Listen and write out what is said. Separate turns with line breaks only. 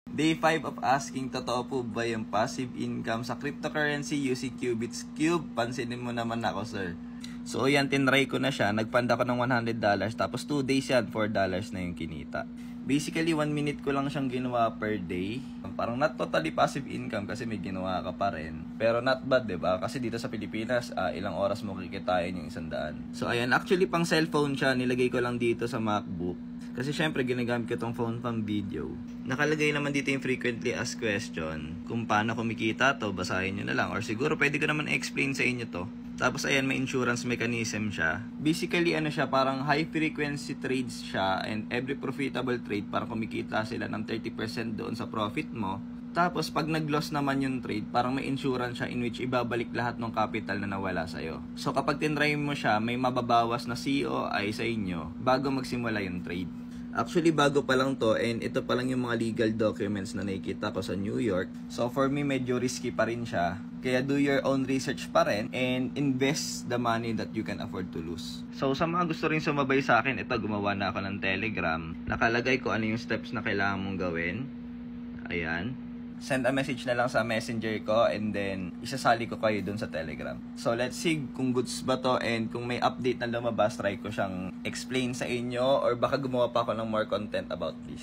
Day 5 of asking, totoo po ba yung passive income sa cryptocurrency using Qubits Cube? Pansinin mo naman ako, sir. So, yan, tinry ko na siya. Nagpanda ko ng $100. Tapos 2 days yan, $4 na yung kinita. Basically, 1 minute ko lang siyang ginawa per day. Parang not totally passive income kasi may ginawa ka pa rin. Pero not bad, diba? Kasi dito sa Pilipinas, ilang oras mo kikitain yung 100. So, ayan. Actually, pang cellphone siya. Nilagay ko lang dito sa MacBook. Kasi syempre, ginagamit ko tong phone pang video. Nakalagay naman dito yung frequently asked question. Kung paano kumikita to, basahin nyo na lang. Or siguro, pwede ko naman explain sa inyo to. Tapos ayan, may insurance mechanism siya. Basically, ano siya, parang high frequency trades siya. And every profitable trade, parang kumikita sila ng 30% doon sa profit mo. Tapos, pag nag-loss naman yung trade, parang may insurance siya in which ibabalik lahat ng capital na nawala sa'yo. So, kapag tinry mo siya, may mababawas na COI sa inyo bago magsimula yung trade. Actually, bago pa lang to, and ito pa lang yung mga legal documents na nakikita ko sa New York. So, for me, medyo risky pa rin siya. Kaya do your own research pa rin and invest the money that you can afford to lose. So, sa mga gusto rin sumabay sa akin, ito, gumawa na ako ng Telegram. Nakalagay ko ano yung steps na kailangan mong gawin. Ayan. Send a message na lang sa messenger ko and then isasali ko kayo dun sa Telegram. So let's see kung goods ba to, and kung may update na lumabas, try ko siyang explain sa inyo or baka gumawa pa ako ng more content about this.